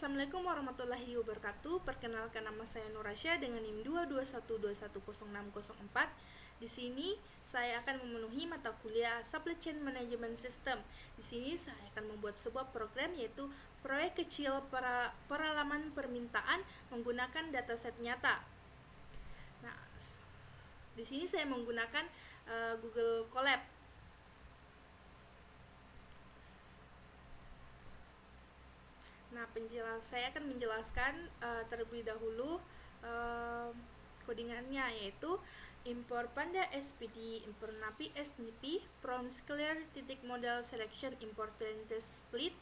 Assalamualaikum warahmatullahi wabarakatuh. Perkenalkan, nama saya Nurasya dengan NIM 221210604. Di sini saya akan memenuhi mata kuliah Supply Chain Management System. Di sini saya akan membuat sebuah program, yaitu proyek kecil peralaman permintaan menggunakan dataset nyata. Nah, di sini saya menggunakan Google Colab. Nah, saya akan menjelaskan terlebih dahulu codingannya, yaitu import panda spd, import napi snp, from clear model selection, import trend test split,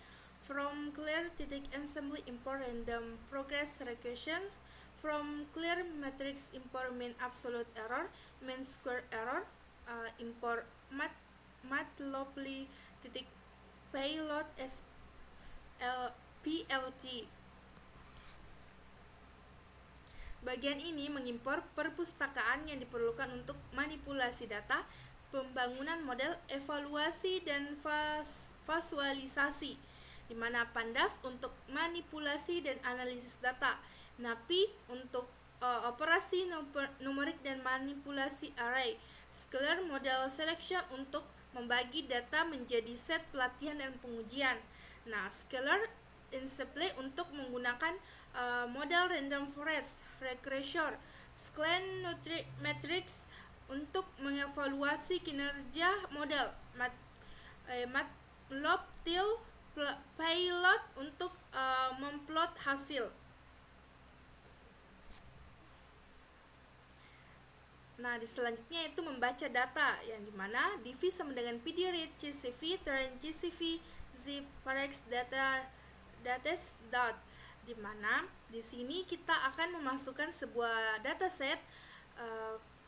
from clear assembly, import random progress regression, from clear matrix, import mean absolute error, mean square error, import matplotlib payload PLT. Bagian ini mengimpor perpustakaan yang diperlukan untuk manipulasi data, pembangunan model, evaluasi, dan visualisasi, di mana pandas untuk manipulasi dan analisis data, napi untuk operasi numerik dan manipulasi array, scalar model selection untuk membagi data menjadi set pelatihan dan pengujian. Nah, scalar display untuk menggunakan model random forest regression, scalar matrix untuk mengevaluasi kinerja model, matplotlib payload untuk memplot hasil. Nah, di selanjutnya itu membaca data, yang dimana div sama dengan pdread, CSV, trend CSV, zip, parex, dates dot, di mana di sini kita akan memasukkan sebuah dataset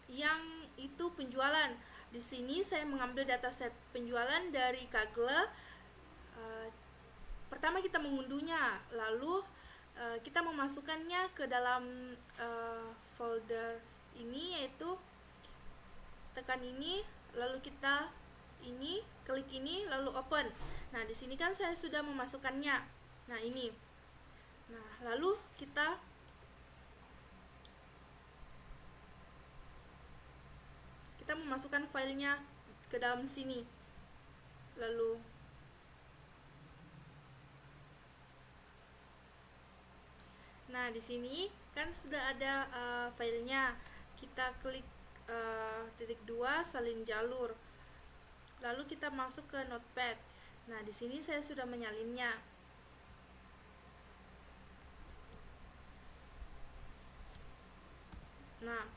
yang itu penjualan. Di sini saya mengambil dataset penjualan dari Kaggle. Pertama kita mengunduhnya, lalu kita memasukkannya ke dalam folder ini, yaitu tekan ini, lalu kita klik ini, lalu open. Nah, di sini kan saya sudah memasukkannya. Nah, ini. Nah, lalu kita memasukkan filenya ke dalam sini. Lalu nah, di sini kan sudah ada filenya. Kita klik titik 2 salin jalur. Lalu kita masuk ke Notepad. Nah, di sini saya sudah menyalinnya. Nah,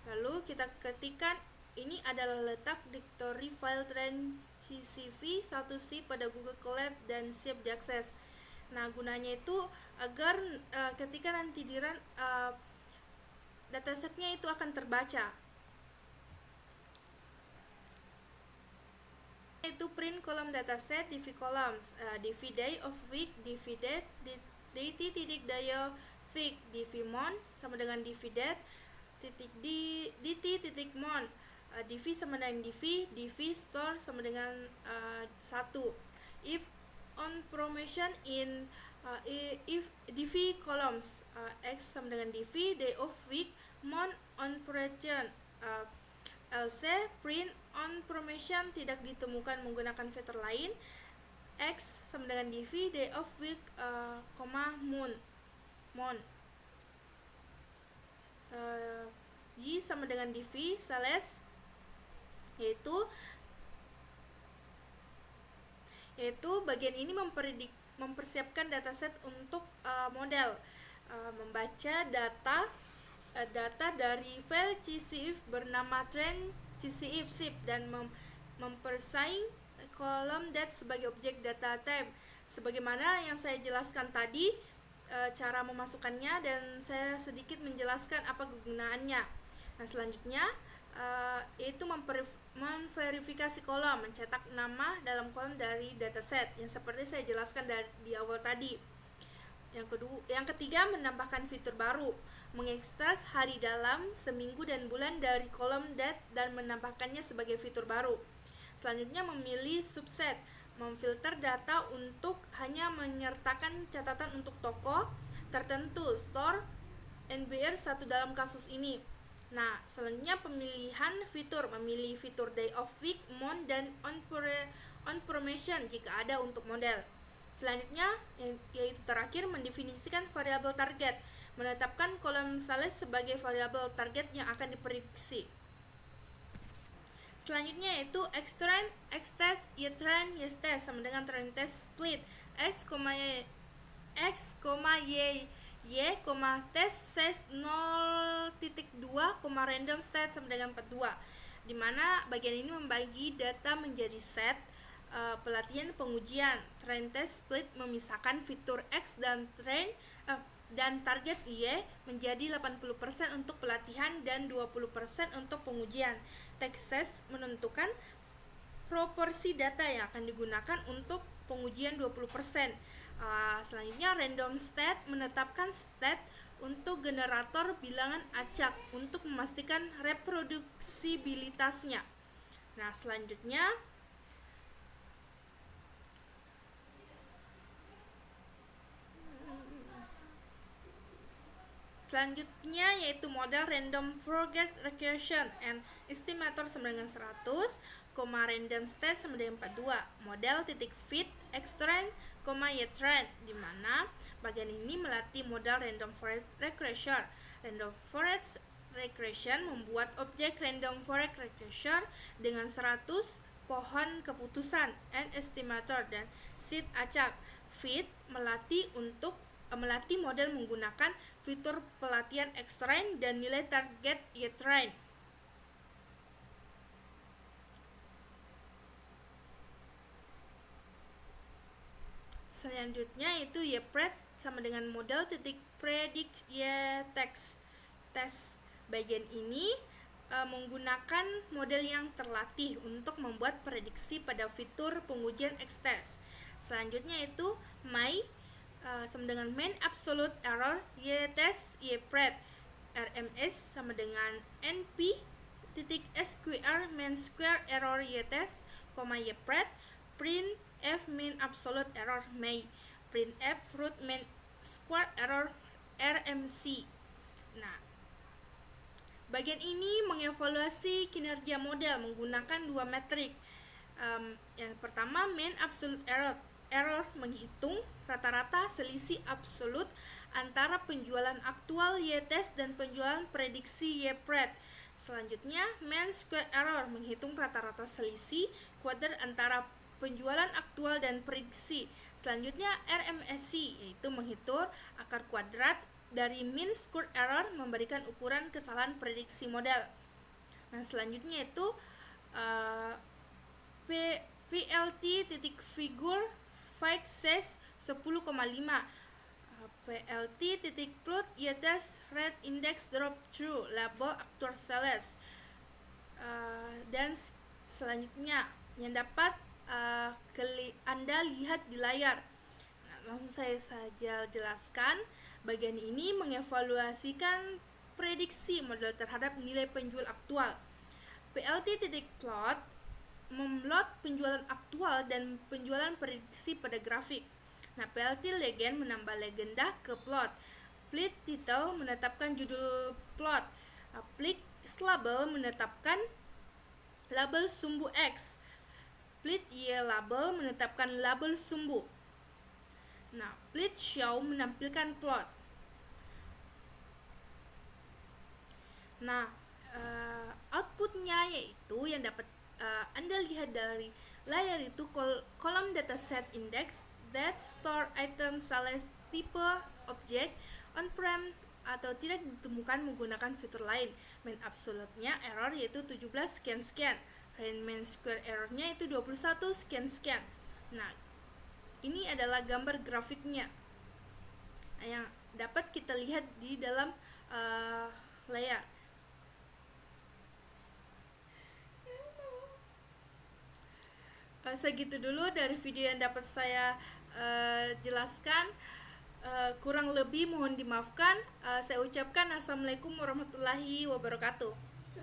lalu kita ketikkan, ini adalah letak directory file trend CSV 1C pada Google Colab dan siap diakses. Nah, gunanya itu agar ketika nanti di-run datasetnya itu akan terbaca. Itu print kolom dataset, div columns, div day of week, div date, dt.dayo week, div mon sama dengan div date, dt mon, div sama dengan div store sama dengan 1. If on promotion in if div columns, x sama dengan div day of week, mon on promotion, else print on promotion tidak ditemukan menggunakan vektor lain, x sama dengan div day of week, mon, y sama dengan div slash, yaitu bagian ini mempersiapkan dataset untuk model, membaca data dari file CSV bernama trend CSV dan mempersaing kolom date sebagai objek data type, sebagaimana yang saya jelaskan tadi cara memasukkannya, dan saya sedikit menjelaskan apa kegunaannya. Nah, selanjutnya yaitu memverifikasi kolom, mencetak nama dalam kolom dari dataset yang seperti saya jelaskan di awal tadi. Yang ketiga, menambahkan fitur baru, mengekstrak hari dalam, seminggu, dan bulan dari kolom date dan menambahkannya sebagai fitur baru. Selanjutnya, memilih subset, memfilter data untuk hanya menyertakan catatan untuk toko tertentu, store, NBR 1 dalam kasus ini. Nah, selanjutnya pemilihan fitur, memilih fitur day of week, month, dan on promotion jika ada untuk model. Selanjutnya, yaitu terakhir, mendefinisikan variabel target, menetapkan kolom sales sebagai variabel target yang akan diprediksi. Selanjutnya yaitu X-trend, X-test, Y-trend, Y-test sama dengan trend test split X, Y, Y, test size 0.2, random stat sama dengan 42, dimana bagian ini membagi data menjadi set pelatihan pengujian. Trend test split memisahkan fitur X dan dan target Y menjadi 80% untuk pelatihan dan 20% untuk pengujian. Test menentukan proporsi data yang akan digunakan untuk pengujian 20%. Selanjutnya random stat menetapkan stat untuk generator bilangan acak untuk memastikan reproduksibilitasnya. Nah, selanjutnya yaitu model random forest regression and estimator sama dengan 100, random stat sama dengan 42, model titik fit, X-trend, Y-trend, di mana bagian ini melatih model random forest regression. Random forest regression membuat objek random forest regression dengan 100 pohon keputusan and estimator dan seed acak. Fit melatih model menggunakan fitur pelatihan X-trend dan nilai target Y-trend. Selanjutnya itu Y-pred sama dengan model titik predict Y-test. Bagian ini menggunakan model yang terlatih untuk membuat prediksi pada fitur pengujian X-test. Selanjutnya itu my sama dengan mean absolute error Y-test Y-pred. RMS sama dengan NP titik SQR mean square error Y-test, Y-pred. Print F mean absolute error may. Print F root mean square error RMC. Nah, bagian ini mengevaluasi kinerja model menggunakan dua metrik. Yang pertama mean absolute error menghitung rata-rata selisih absolut antara penjualan aktual Y-test dan penjualan prediksi Y-pred. Selanjutnya mean square error menghitung rata-rata selisih kuadrat antara penjualan aktual dan prediksi. Selanjutnya RMSE yaitu menghitung akar kuadrat dari mean square error memberikan ukuran kesalahan prediksi model. Nah, selanjutnya itu PLT titik figure fake size 10,5, PLT titik plot Y-test rate index drop through label actual sales. Dan selanjutnya yang dapat Anda lihat di layar. Nah, langsung saya saja jelaskan. Bagian ini mengevaluasikan prediksi model terhadap nilai penjual aktual. PLT titik plot memplot penjualan aktual dan penjualan prediksi pada grafik. Nah, PLT legend menambah legenda ke plot. Split title menetapkan judul plot. Split label menetapkan label sumbu X. Split Y label menetapkan label sumbu. Nah, split show menampilkan plot. Nah, outputnya yaitu yang dapat Anda lihat dari layar itu kolom dataset index that store item sales tipe objek on-prem atau tidak ditemukan menggunakan fitur lain. Mean absolute-nya error yaitu 17 sekian-sekian. Mean square error-nya itu 21 sekian-sekian. Nah, ini adalah gambar grafiknya yang dapat kita lihat di dalam layar. Segitu dulu dari video yang dapat saya jelaskan. Kurang lebih mohon dimaafkan. Saya ucapkan assalamualaikum warahmatullahi wabarakatuh.